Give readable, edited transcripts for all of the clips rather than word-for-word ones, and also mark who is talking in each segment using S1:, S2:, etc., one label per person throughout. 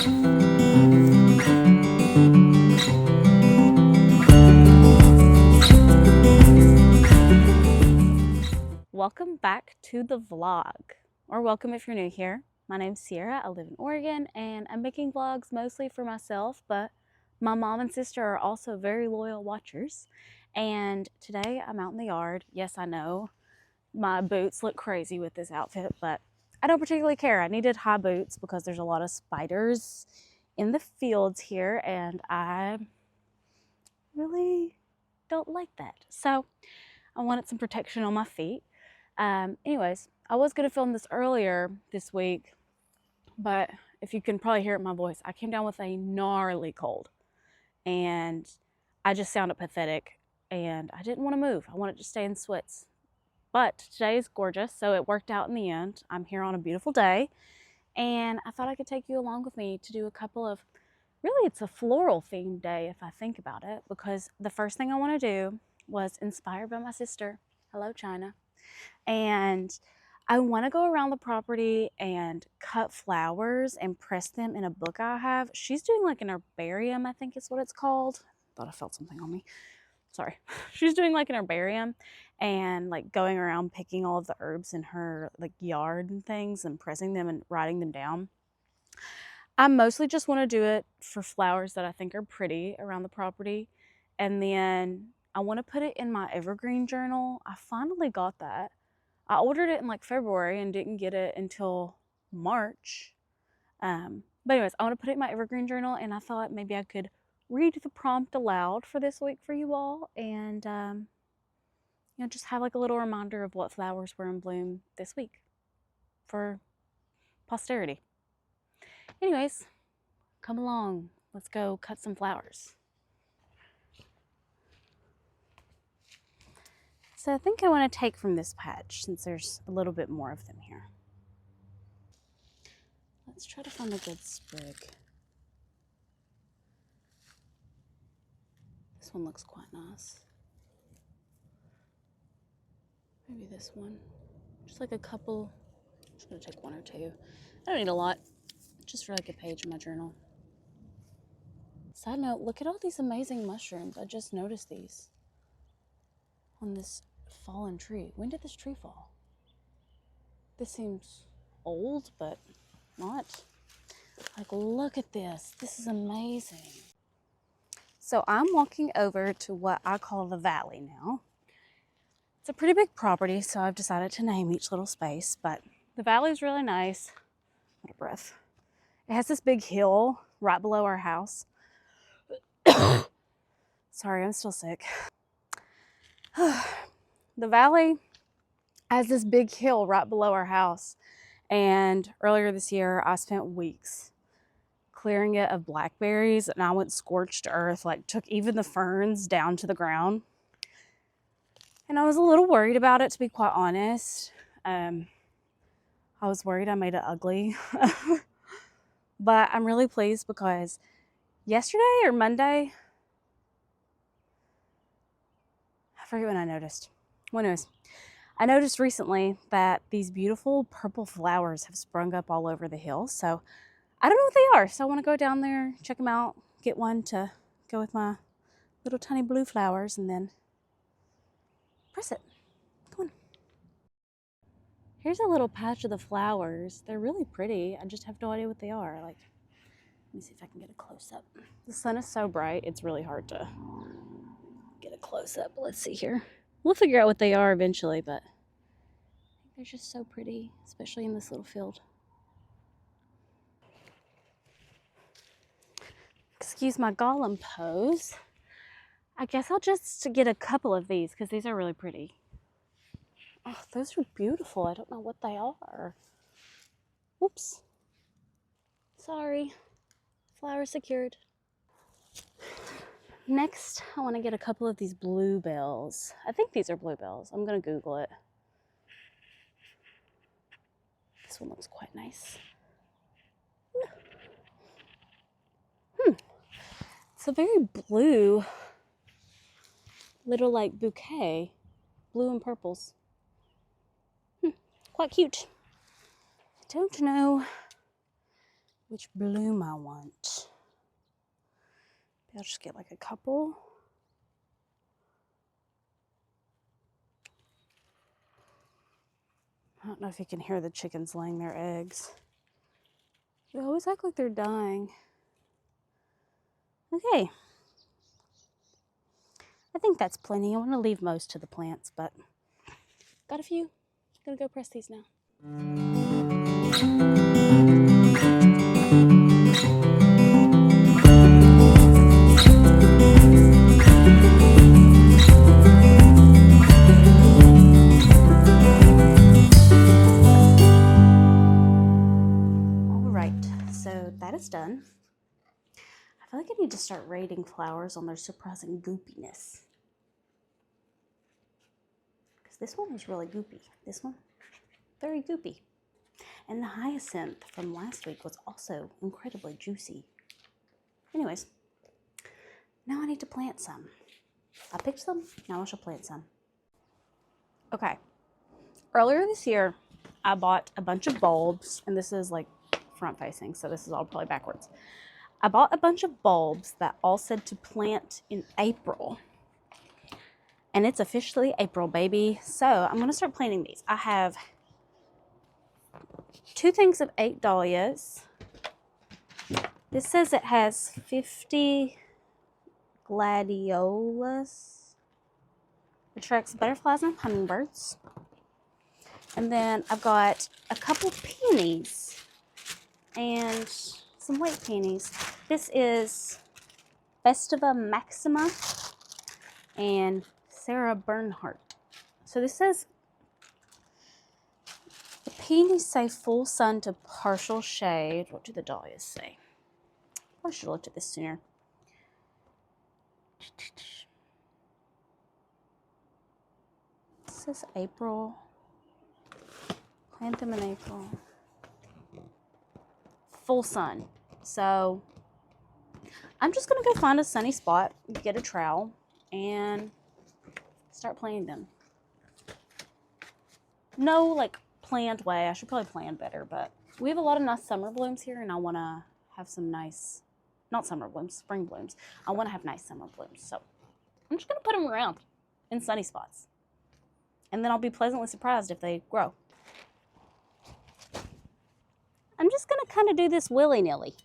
S1: Welcome back to the vlog, or welcome if you're new here. My name's Sierra, I live in Oregon, and I'm making vlogs mostly for myself, but my mom and sister are also very loyal watchers. And today I'm out in the yard. Yes, I know my boots look crazy with this outfit, but I don't particularly care. I needed high boots because there's a lot of spiders in the fields here, and I really don't like that. So I wanted some protection on my feet. Anyways, I was going to film this earlier this week, but if you can probably hear it in my voice, I came down with a gnarly cold and I just sounded pathetic and I didn't want to move. I wanted to stay in sweats. But today is gorgeous, so it worked out in the end. I'm here on a beautiful day and I thought I could take you along with me to do a couple of, really it's a floral themed day if I think about it, because the first thing I want to do was inspired by my sister. Hello, China. And I want to go around the property and cut flowers and press them in a book I have. She's doing like an herbarium, I think is what it's called. Thought I felt something on me. Sorry. She's doing like an herbarium and like going around picking all of the herbs in her like yard and things and pressing them and writing them down. I mostly just want to do it for flowers that I think are pretty around the property. And then I want to put it in my evergreen journal. I finally got that. I ordered it in like February and didn't get it until March. But anyways, I want to put it in my evergreen journal, and I thought maybe I could read the prompt aloud for this week for you all, and you know, just have like a little reminder of what flowers were in bloom this week for posterity. Anyways, come along. Let's go cut some flowers. So I think I want to take from this patch since there's a little bit more of them here. Let's try to find a good sprig. This one looks quite nice. Maybe this one. Just like a couple. I'm just going to take one or two. I don't need a lot. Just for like a page in my journal. Side note, look at all these amazing mushrooms. I just noticed these on this fallen tree. When did this tree fall? This seems old, but not. Like, look at this. This is amazing. So I'm walking over to what I call the valley now. It's a pretty big property, so I've decided to name each little space, but the valley is really nice. What a breath. It has this big hill right below our house. Sorry, I'm still sick. The valley has this big hill right below our house. And earlier this year, I spent weeks clearing it of blackberries, and I went scorched earth, like took even the ferns down to the ground. And I was a little worried about it, to be quite honest. I was worried I made it ugly. But I'm really pleased because yesterday or Monday, I forget when I noticed. Well, anyways, I noticed recently that these beautiful purple flowers have sprung up all over the hill. So I don't know what they are. So I want to go down there, check them out, get one to go with my little tiny blue flowers, and then press it. Come on. Here's a little patch of the flowers. They're really pretty. I just have no idea what they are. Like, let me see if I can get a close up. The sun is so bright, it's really hard to get a close up. Let's see here. We'll figure out what they are eventually, but I think they're just so pretty, especially in this little field. Excuse my golem pose. I guess I'll just get a couple of these because these are really pretty. Oh, those are beautiful. I don't know what they are. Whoops. Sorry. Flower secured. Next, I want to get a couple of these bluebells. I think these are bluebells. I'm going to Google it. This one looks quite nice. It's a very blue little like bouquet. Blue and purples. Quite cute. I don't know which bloom I want. Maybe I'll just get like a couple. I don't know if you can hear the chickens laying their eggs. They always act like they're dying. Okay. I think that's plenty. I want to leave most to the plants, but got a few. Gonna go press these now. That is done. I feel like I need to start rating flowers on their surprising goopiness. Because this one was really goopy. This one, very goopy. And the hyacinth from last week was also incredibly juicy. Anyways, now I need to plant some. I picked some, now I shall plant some. Okay, earlier this year, I bought a bunch of bulbs, and this is like front facing, so this is all probably backwards. I bought a bunch of bulbs that all said to plant in April. And it's officially April, baby. So I'm gonna start planting these. I have 2 things of 8 dahlias. This says it has 50 gladiolus. Attracts butterflies and hummingbirds. And then I've got a couple peonies and some white peonies. This is Festiva Maxima and Sarah Bernhardt. So this says the peonies say full sun to partial shade. What do the dahlias say? I should have looked at this sooner. It says April. Plant them in April. Full sun. So I'm just gonna go find a sunny spot, get a trowel, and start planting them. No like planned way. I should probably plan better, but we have a lot of nice summer blooms here, and I want to have some nice, not summer blooms, spring blooms. I want to have nice summer blooms. So I'm just gonna put them around in sunny spots, and then I'll be pleasantly surprised if they grow. I'm just gonna kind of do this willy-nilly.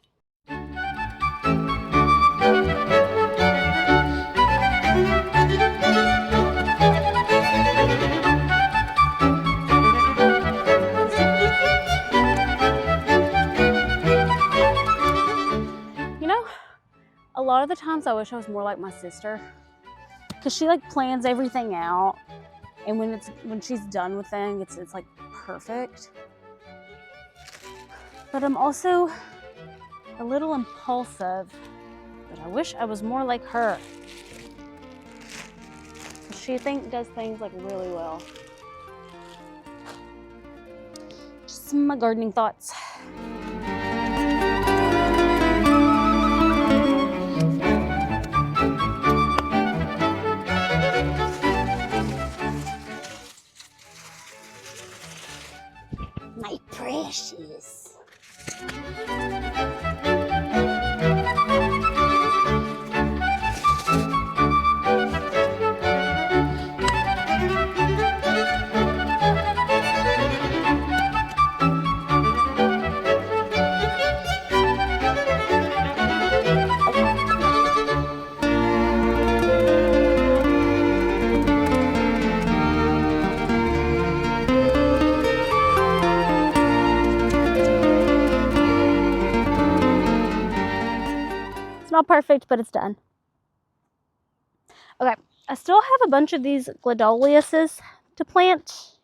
S1: A lot of the times I wish I was more like my sister, because she like plans everything out, and when she's done with things, it's like perfect. But I'm also a little impulsive, but I wish I was more like her. She does things like really well. Just some of my gardening thoughts. My precious. It's not perfect, but it's done. Okay, I still have a bunch of these gladioluses to plant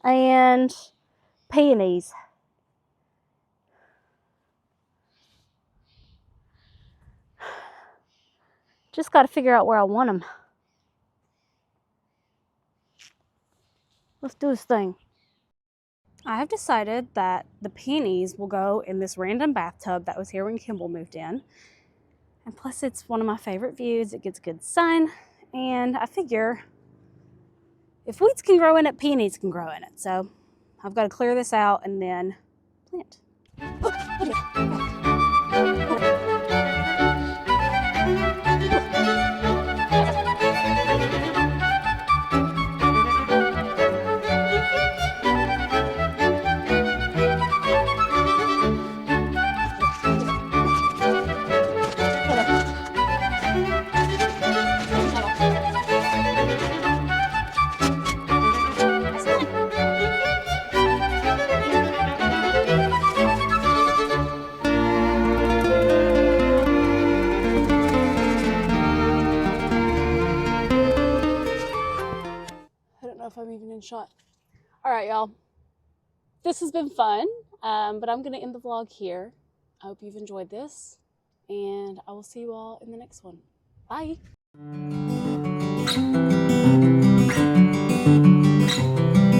S1: and peonies. Just got to figure out where I want them. Let's do this thing. I have decided that the peonies will go in this random bathtub that was here when Kimball moved in. And plus it's one of my favorite views. It gets good sun. And I figure if weeds can grow in it, peonies can grow in it. So I've got to clear this out and then plant. All right, y'all. This has been fun, but I'm going to end the vlog here. I hope you've enjoyed this, and I will see you all in the next one. Bye.